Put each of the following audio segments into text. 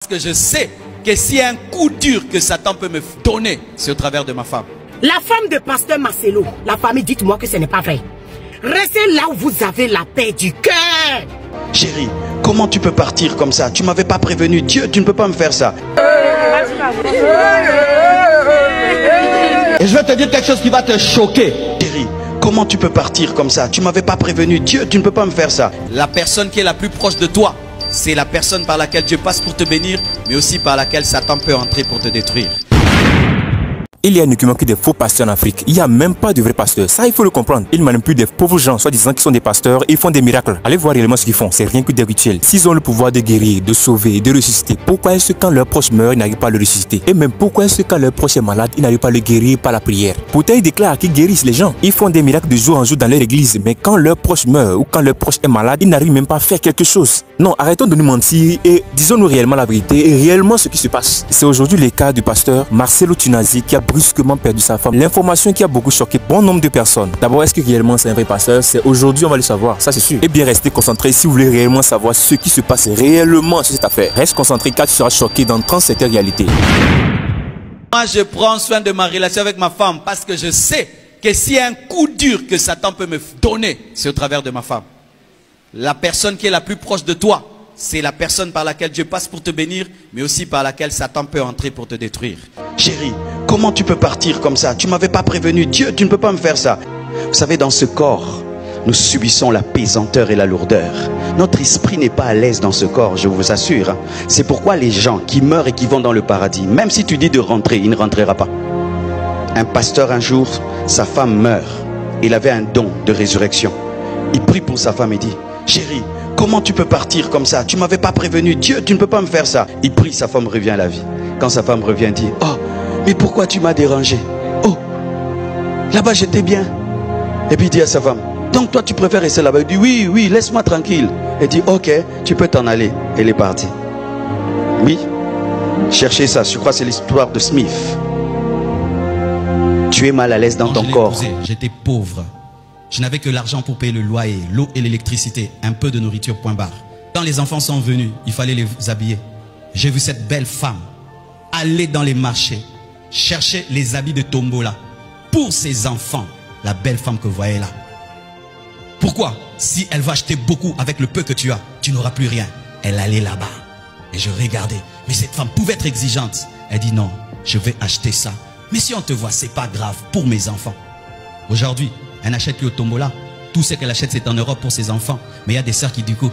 que je sais que s'il y a un coup dur que Satan peut me donner, c'est au travers de ma femme. La femme de pasteur Marcelo, la famille, dites-moi que ce n'est pas vrai. Restez là où vous avez la paix du cœur. Chérie, comment tu peux partir comme ça? Tu m'avais pas prévenu. Dieu, tu ne peux pas me faire ça. Et je vais te dire quelque chose qui va te choquer. Chérie, comment tu peux partir comme ça? Tu m'avais pas prévenu. Dieu, tu ne peux pas me faire ça. La personne qui est la plus proche de toi, c'est la personne par laquelle Dieu passe pour te bénir, mais aussi par laquelle Satan peut entrer pour te détruire. Il y a uniquement que des faux pasteurs en Afrique. Il n'y a même pas de vrais pasteurs. Ça, il faut le comprendre. Ils manipulent des pauvres gens, soi-disant qu'ils sont des pasteurs, et ils font des miracles. Allez voir réellement ce qu'ils font. C'est rien que des rituels. S'ils ont le pouvoir de guérir, de sauver, de ressusciter, pourquoi est-ce que quand leur proche meurt, ils n'arrivent pas à le ressusciter? Et même pourquoi est-ce que quand leur proche est malade, ils n'arrivent pas à le guérir par la prière? Pourtant, ils déclarent qu'ils guérissent les gens. Ils font des miracles de jour en jour dans leur église. Mais quand leur proche meurt ou quand leur proche est malade, ils n'arrivent même pas à faire quelque chose. Non, arrêtons de nous mentir et disons-nous réellement la vérité et réellement ce qui se passe. C'est aujourd'hui le cas du pasteur Marcelo Tunazi qui a brusquement perdu sa femme. L'information qui a beaucoup choqué bon nombre de personnes. D'abord, est-ce que réellement c'est un vrai pasteur? C'est aujourd'hui, on va le savoir, ça c'est sûr. Et bien restez concentrés si vous voulez réellement savoir ce qui se passe réellement sur cette affaire. Reste concentré car tu seras choqué d'entendre cette réalité. Moi, je prends soin de ma relation avec ma femme parce que je sais que s'il y a un coup dur que Satan peut me donner, c'est au travers de ma femme. La personne qui est la plus proche de toi, c'est la personne par laquelle Dieu passe pour te bénir, mais aussi par laquelle Satan peut entrer pour te détruire. Chérie, comment tu peux partir comme ça? Tu m'avais pas prévenu. Dieu, tu ne peux pas me faire ça. Vous savez, dans ce corps, nous subissons la pesanteur et la lourdeur. Notre esprit n'est pas à l'aise dans ce corps, je vous assure. C'est pourquoi les gens qui meurent et qui vont dans le paradis, même si tu dis de rentrer, il ne rentrera pas. Un pasteur, un jour, sa femme meurt. Il avait un don de résurrection. Il prie pour sa femme et dit: chérie, comment tu peux partir comme ça? Tu m'avais pas prévenu. Dieu, tu ne peux pas me faire ça. Il prie, sa femme revient à la vie. Quand sa femme revient, dit: oh, mais pourquoi tu m'as dérangé? Oh, là-bas j'étais bien. Et puis il dit à sa femme: donc toi tu préfères rester là-bas? Il dit: oui, oui, laisse-moi tranquille. Elle dit: ok, tu peux t'en aller. Elle est partie. Oui, cherchez ça, je crois que c'est l'histoire de Smith. Tu es mal à l'aise dans ton corps. J'étais pauvre. Je n'avais que l'argent pour payer le loyer, l'eau et l'électricité, un peu de nourriture, point barre. Quand les enfants sont venus, il fallait les habiller. J'ai vu cette belle femme aller dans les marchés, chercher les habits de Tombola pour ses enfants. La belle femme que vous voyez là. Pourquoi? Si elle va acheter beaucoup avec le peu que tu as, tu n'auras plus rien. Elle allait là-bas. Et je regardais. Mais cette femme pouvait être exigeante. Elle dit: non, je vais acheter ça. Mais si on te voit, c'est pas grave pour mes enfants. Aujourd'hui, elle n'achète plus au Tombola. Tout ce qu'elle achète, c'est en Europe pour ses enfants. Mais il y a des sœurs qui, du coup,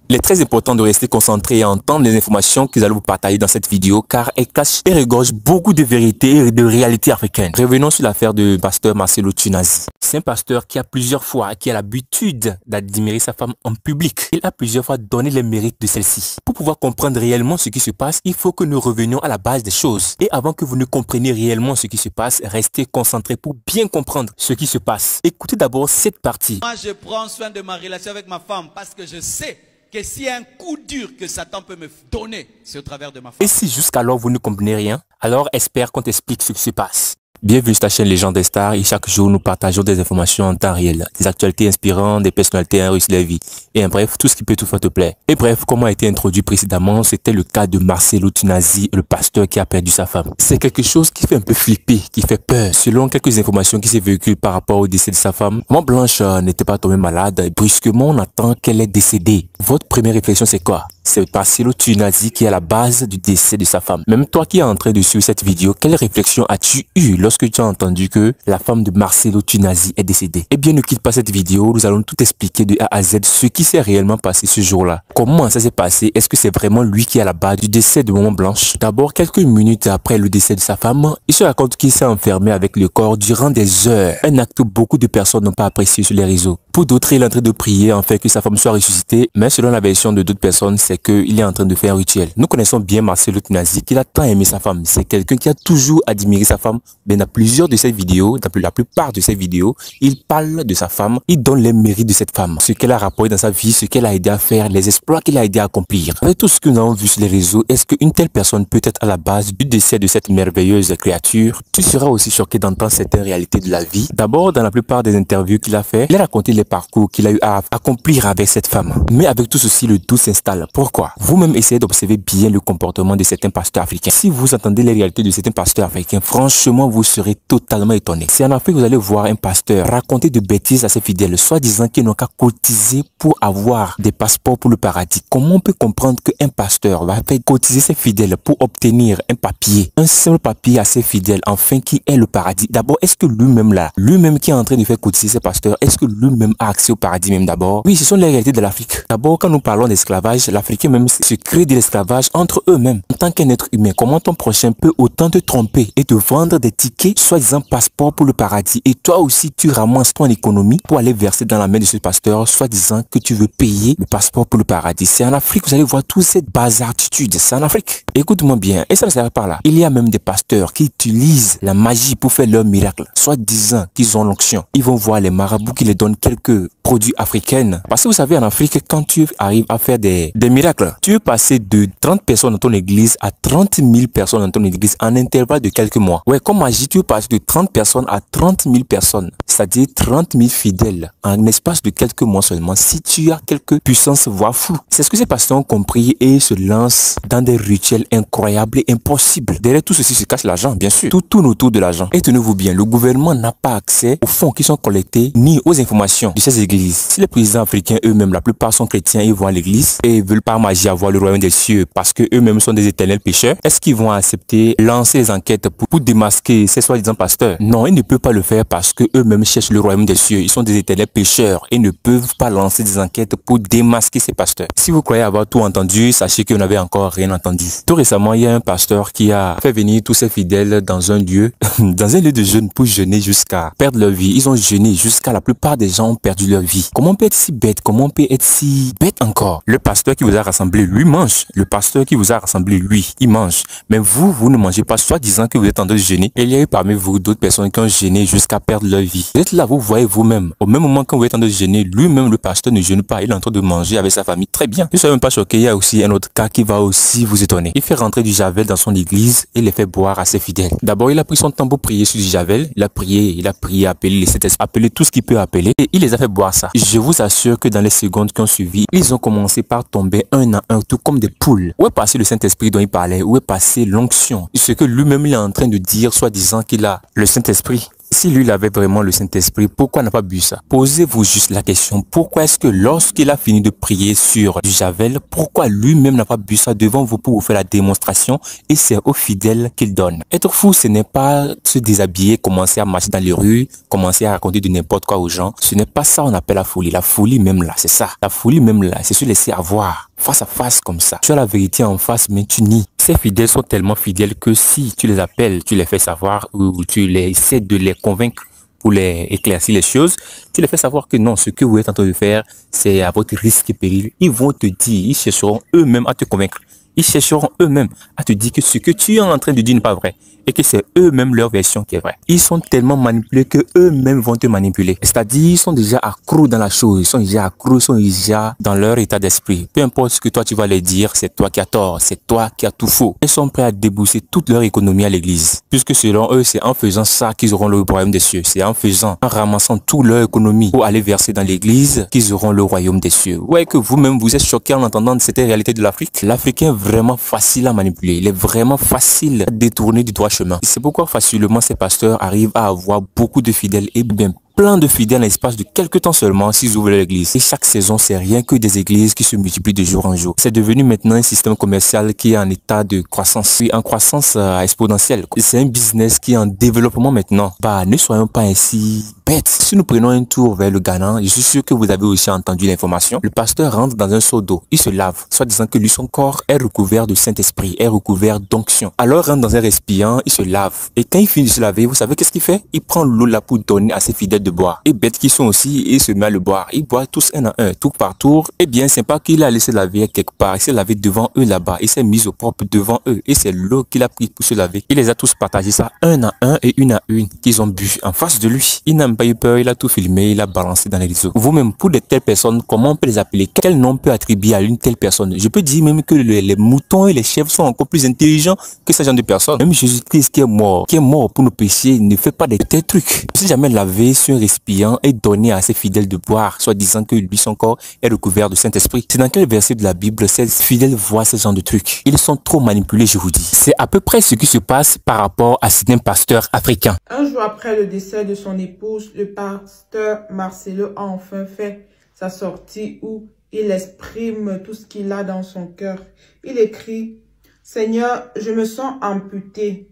il est très important de rester concentré et entendre les informations que nous allons vous partager dans cette vidéo car elles cachent et regorgent beaucoup de vérités et de réalités africaines. Revenons sur l'affaire de pasteur Marcelo Tunazi. C'est un pasteur qui a plusieurs fois, qui a l'habitude d'admirer sa femme en public. Il a plusieurs fois donné les mérites de celle-ci. Pour pouvoir comprendre réellement ce qui se passe, il faut que nous revenions à la base des choses. Et avant que vous ne compreniez réellement ce qui se passe, restez concentré pour bien comprendre ce qui se passe. Écoutez d'abord cette partie. Moi, je prends soin de ma relation avec ma femme parce que je sais que s'il y a un coup dur que Satan peut me donner, c'est au travers de ma femme. Et si jusqu'alors vous ne comprenez rien, alors espère qu'on t'explique ce qui se passe. Bienvenue sur ta chaîne Légende des Stars et chaque jour nous partageons des informations en temps réel, des actualités inspirantes, des personnalités enrichissent la vie et bref, tout ce qui peut tout faire te plaire. Et bref, comme a été introduit précédemment, c'était le cas de Marcelo Tunazi, le pasteur qui a perdu sa femme. C'est quelque chose qui fait un peu flipper, qui fait peur. Selon quelques informations qui s'est véhiculées par rapport au décès de sa femme, Maman Blanche n'était pas tombée malade et brusquement on attend qu'elle est décédée. Votre première réflexion c'est quoi? C'est Marcelo Tunazi qui est à la base du décès de sa femme. Même toi qui es en train de suivre cette vidéo, quelle réflexion as-tu eu lorsque tu as entendu que la femme de Marcelo Tunazi est décédée? Eh bien, ne quitte pas cette vidéo, nous allons tout expliquer de A à Z ce qui s'est réellement passé ce jour-là. Comment ça s'est passé? Est-ce que c'est vraiment lui qui est à la base du décès de Maman Blanche? D'abord, quelques minutes après le décès de sa femme, il se raconte qu'il s'est enfermé avec le corps durant des heures. Un acte que beaucoup de personnes n'ont pas apprécié sur les réseaux. Pour d'autres, il est en train de prier en fait que sa femme soit ressuscitée, mais selon la version de d'autres personnes, c'est qu'il est en train de faire un rituel. Nous connaissons bien Marcelo Tunazi, qu'il a tant aimé sa femme. C'est quelqu'un qui a toujours admiré sa femme. Mais dans plusieurs de ses vidéos, dans la plupart de ses vidéos, il parle de sa femme, il donne les mérites de cette femme. Ce qu'elle a rapporté dans sa vie, ce qu'elle a aidé à faire, les exploits exploits qu'il a aidé à accomplir. Avec tout ce que nous avons vu sur les réseaux, est-ce qu'une telle personne peut être à la base du décès de cette merveilleuse créature? Tu seras aussi choqué d'entendre certaines réalités de la vie. D'abord, dans la plupart des interviews qu'il a fait, il a raconté les parcours qu'il a eu à accomplir avec cette femme. Mais avec tout ceci, le doute s'installe. Pourquoi? Vous-même essayez d'observer bien le comportement de certains pasteurs africains. Si vous entendez les réalités de certains pasteurs africains, franchement, vous serez totalement étonné. C'est en Afrique que vous allez voir un pasteur raconter de bêtises à ses fidèles, soit disant qu'ils n'ont qu'à cotiser pour avoir des passeports pour le paradis. Comment on peut comprendre qu'un pasteur va faire cotiser ses fidèles pour obtenir un papier, un seul papier à ses fidèles, afin qu'il ait le paradis? D'abord, est-ce que lui-même qui est en train de faire cotiser ses pasteurs, est-ce que lui-même a accès au paradis même d'abord? Oui, ce sont les réalités de l'Afrique. D'abord, quand nous parlons d'esclavage, l'Africain même se crée de l'esclavage entre eux-mêmes. En tant qu'un être humain, comment ton prochain peut autant te tromper et te vendre des tickets, soi-disant passeport pour le paradis, et toi aussi tu ramasses ton économie pour aller verser dans la main de ce pasteur, soi-disant que tu veux payer le passeport pour le paradis? C'est en Afrique, vous allez voir toute cette bazartitude. C'est en Afrique. Écoute-moi bien, et ça ne s'arrête pas là. Il y a même des pasteurs qui utilisent la magie pour faire leur miracle, soi-disant qu'ils ont l'onction. Ils vont voir les marabouts qui les donnent quelques produits africains. Parce que vous savez, en Afrique, quand tu arrives à faire des miracles, tu veux passer de 30 personnes dans ton église à 30 000 personnes dans ton église en intervalle de quelques mois. Ouais, comme magie, tu veux passer de 30 personnes à 30 000 personnes. C'est-à-dire 30 000 fidèles en espace de quelques mois seulement, si tu as quelques puissances voire floues. C'est ce que ces pasteurs ont compris et se lancent dans des rituels incroyables et impossibles. Derrière tout ceci se cache l'argent, bien sûr. Tout tourne autour de l'argent. Et tenez-vous bien, le gouvernement n'a pas accès aux fonds qui sont collectés ni aux informations de ces églises. Si les présidents africains eux-mêmes, la plupart sont chrétiens, ils vont à l'église et veulent par magie avoir le royaume des cieux parce que eux-mêmes sont des éternels pécheurs, est-ce qu'ils vont accepter lancer les enquêtes pour démasquer ces soi-disant pasteurs? Non, ils ne peuvent pas le faire parce que eux-mêmes cherchent le royaume des cieux. Ils sont des éternels pécheurs et ne peuvent pas lancer des enquêtes pour démasquer ces pasteurs. Si vous croyez avoir tout entendu, sachez que vous n'avez encore rien entendu. Tout récemment, il y a un pasteur qui a fait venir tous ses fidèles dans un lieu, dans un lieu de jeûne pour jeûner jusqu'à perdre leur vie. Ils ont jeûné jusqu'à la plupart des gens ont perdu leur vie. Comment on peut être si bête? Comment on peut être si bête encore? Le pasteur qui vous a rassemblé, lui, mange. Le pasteur qui vous a rassemblé, lui, il mange. Mais vous ne mangez pas, soit disant que vous êtes en train de jeûner. Et il y a eu parmi vous d'autres personnes qui ont jeûné jusqu'à perdre leur vie. Vous êtes là, vous voyez vous-même. Au même moment quand vous êtes en train de jeûner, lui-même, le pasteur ne jeûne pas. Il est en train de manger avec sa famille. Très bien. Ne soyez même pas choqués. Il y a aussi un autre cas qui va aussi vous étonner. Il fait rentrer du javel dans son église et les fait boire à ses fidèles. D'abord, il a pris son temps pour prier sur du javel. Il a prié, appelé les Saint-Esprit, appelé tout ce qu'il peut appeler. Et il les a fait boire ça. Je vous assure que dans les secondes qui ont suivi, ils ont commencé par tomber un à un, tout comme des poules. Où est passé le Saint-Esprit dont il parlait? Où est passé l'onction? Ce que lui-même il est en train de dire, soit disant qu'il a le Saint-Esprit. Si lui, il avait vraiment le Saint-Esprit, pourquoi n'a pas bu ça? Posez-vous juste la question. Pourquoi est-ce que lorsqu'il a fini de prier sur du javel, pourquoi lui-même n'a pas bu ça devant vous pour vous faire la démonstration et c'est aux fidèles qu'il donne? Être fou, ce n'est pas se déshabiller, commencer à marcher dans les rues, commencer à raconter de n'importe quoi aux gens. Ce n'est pas ça on appelle la folie. La folie même là, c'est ça. La folie même là, c'est se laisser avoir face à face comme ça. Tu as la vérité en face, mais tu nies. Ces fidèles sont tellement fidèles que si tu les appelles, tu les fais savoir ou tu les essaies de les convaincre pour les éclaircir les choses, tu les fais savoir que non, ce que vous êtes en train de faire, c'est à votre risque et péril. Ils vont te dire, ils chercheront eux-mêmes à te convaincre. Ils chercheront eux-mêmes à te dire que ce que tu es en train de dire n'est pas vrai et que c'est eux-mêmes leur version qui est vraie. Ils sont tellement manipulés que eux-mêmes vont te manipuler. C'est-à-dire, ils sont déjà accros dans la chose, ils sont déjà accros, ils sont déjà dans leur état d'esprit. Peu importe ce que toi tu vas leur dire, c'est toi qui as tort, c'est toi qui as tout faux. Ils sont prêts à débourser toute leur économie à l'église. Puisque selon eux, c'est en faisant ça qu'ils auront le royaume des cieux. C'est en ramassant toute leur économie pour aller verser dans l'église qu'ils auront le royaume des cieux. Ouais, que vous-même vous êtes choqués en entendant cette réalité de l'Afrique. L'Africain est vraiment facile à manipuler. Il est vraiment facile à détourner du droit chemin. C'est pourquoi facilement ces pasteurs arrivent à avoir beaucoup de fidèles et bien plein de fidèles à l'espace de quelques temps seulement s'ils ouvrent l'église. Et chaque saison, c'est rien que des églises qui se multiplient de jour en jour. C'est devenu maintenant un système commercial qui est en état de croissance. Oui, en croissance exponentielle. C'est un business qui est en développement maintenant. Bah, ne soyons pas ainsi bêtes. Si nous prenons un tour vers le Ghana, je suis sûr que vous avez aussi entendu l'information. Le pasteur rentre dans un seau d'eau. Il se lave, soit disant que lui, son corps est recouvert de Saint-Esprit, est recouvert d'onction. Alors, il rentre dans un récipient, il se lave. Et quand il finit de se laver, vous savez qu'est-ce qu'il fait? Il prend l'eau là pour donner à ses fidèles de boire. Et bêtes qui sont aussi, il se met à le boire. Ils boivent tous un à un, tour par tour. Et bien, c'est pas qu'il a laissé laver quelque part. Il s'est lavé devant eux là-bas. Il s'est mis au propre devant eux. Et c'est l'eau qu'il a pris pour se laver. Il les a tous partagés ça un à un et une à une qu'ils ont bu en face de lui. Il n'a même pas eu peur, il a tout filmé, il a balancé dans les réseaux. Vous-même, pour de telles personnes, comment on peut les appeler? Quel nom peut attribuer à une telle personne? Je peux dire même que les moutons et les chèvres sont encore plus intelligents que ce genre de personnes. Même Jésus-Christ qui est mort pour nos péchés, ne fait pas de tels trucs. Si jamais lavé sur un récipient et donné à ses fidèles de boire, soit disant que lui, son corps est recouvert de Saint-Esprit. C'est dans quel verset de la Bible ces fidèles voient ce genre de trucs? Ils sont trop manipulés, je vous dis. C'est à peu près ce qui se passe par rapport à certains pasteurs africains. Un jour après le décès de son épouse, le pasteur Marcelo a enfin fait sa sortie où il exprime tout ce qu'il a dans son cœur. Il écrit: Seigneur, je me sens amputé,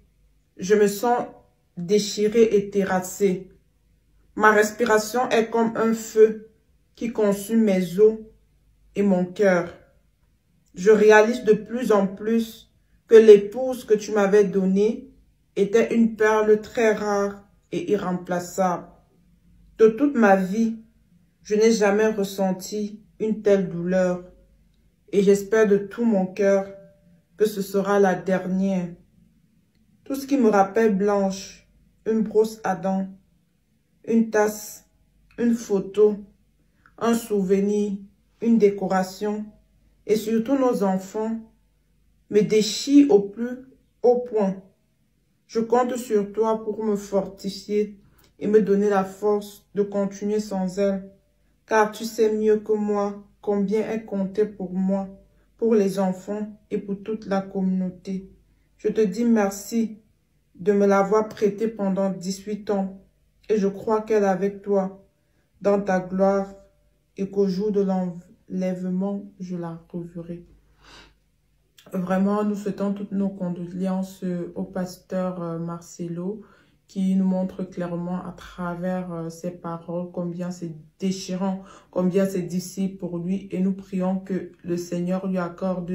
je me sens déchiré et terrassé. Ma respiration est comme un feu qui consume mes os et mon cœur. Je réalise de plus en plus que l'épouse que tu m'avais donnée était une perle très rare et irremplaçable. De toute ma vie, je n'ai jamais ressenti une telle douleur et j'espère de tout mon cœur que ce sera la dernière. Tout ce qui me rappelle Blanche, une brosse à dents, une tasse, une photo, un souvenir, une décoration et surtout nos enfants me déchire au plus haut point. Je compte sur toi pour me fortifier et me donner la force de continuer sans elle, car tu sais mieux que moi combien elle comptait pour moi, pour les enfants et pour toute la communauté. Je te dis merci de me l'avoir prêtée pendant 18 ans et je crois qu'elle est avec toi dans ta gloire et qu'au jour de l'enlèvement, je la reverrai. Vraiment, nous souhaitons toutes nos condoléances au pasteur Marcelo qui nous montre clairement à travers ses paroles combien c'est déchirant, combien c'est difficile pour lui. Et nous prions que le Seigneur lui accorde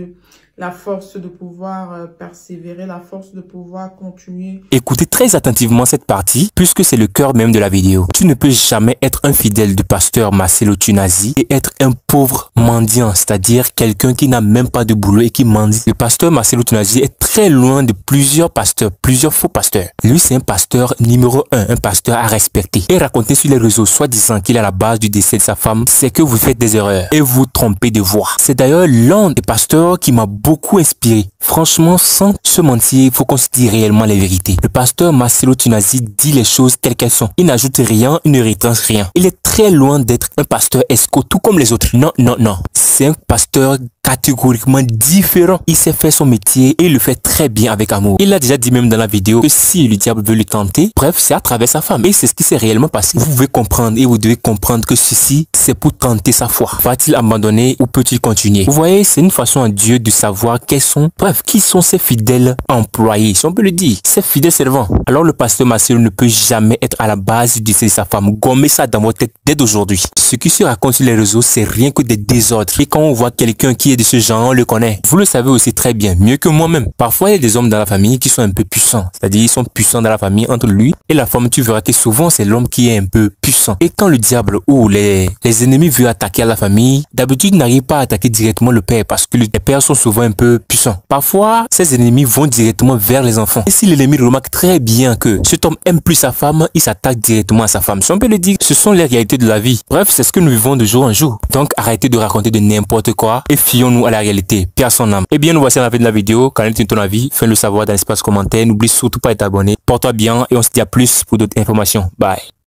la force de pouvoir persévérer, la force de pouvoir continuer. Écoutez très attentivement cette partie, puisque c'est le cœur même de la vidéo. Tu ne peux jamais être un fidèle du pasteur Marcelo Tunazi et être un pauvre mendiant, c'est-à-dire quelqu'un qui n'a même pas de boulot et qui mendie. Le pasteur Marcelo Tunazi est très loin de plusieurs pasteurs, plusieurs faux pasteurs. Lui, c'est un pasteur numéro 1, un pasteur à respecter. Et raconter sur les réseaux, soit disant qu'il est à la base du décès de sa femme, c'est que vous faites des erreurs et vous trompez de voix. C'est d'ailleurs l'un des pasteurs qui m'a beaucoup inspiré. Franchement, sans se mentir, il faut qu'on se dise réellement les vérités. Le pasteur Marcelo Tunazi dit les choses telles qu'elles sont. Il n'ajoute rien, il ne retranche rien. Il est très loin d'être un pasteur escroc, tout comme les autres. Non, non, non. C'est un pasteur catégoriquement différent. Il sait faire son métier et il le fait très bien avec amour. Il a déjà dit même dans la vidéo que si le diable veut le tenter, bref, c'est à travers sa femme. Et c'est ce qui s'est réellement passé. Vous pouvez comprendre et vous devez comprendre que ceci, c'est pour tenter sa foi. Va-t-il abandonner ou peut-il continuer? Vous voyez, c'est une façon à Dieu de savoir quels sont, bref, qui sont ses fidèles employés, si on peut le dire, ses fidèles servants. Alors le pasteur Marcelo ne peut jamais être à la base du décès de sa femme. Gommez ça dans votre tête dès aujourd'hui. Ce qui se raconte sur les réseaux, c'est rien que des désordres. Et quand on voit quelqu'un qui est de ce genre, on le connaît. Vous le savez aussi très bien, mieux que moi-même. Parfois, il y a des hommes dans la famille qui sont un peu puissants. C'est-à-dire, ils sont puissants dans la famille entre lui et la femme. Tu verras que souvent, c'est l'homme qui est un peu puissant. Et quand le diable ou les ennemis veulent attaquer la famille, d'habitude, ils n'arrivent pas à attaquer directement le père parce que les pères sont souvent un peu puissants. Parfois, ces ennemis vont directement vers les enfants. Et si l'ennemi remarque très bien que cet homme aime plus sa femme, il s'attaque directement à sa femme. Si on peut le dire, ce sont les réalités de la vie. Bref, c'est ce que nous vivons de jour en jour. Donc, arrêtez de raconter de n'importe quoi et fions-nous à la réalité. Paix à son âme. Eh bien, nous voici à la fin de la vidéo. Quand est ton avis, fais-le savoir dans l'espace commentaire. N'oublie surtout pas d'être abonné. Porte-toi bien et on se dit à plus pour d'autres informations. Bye.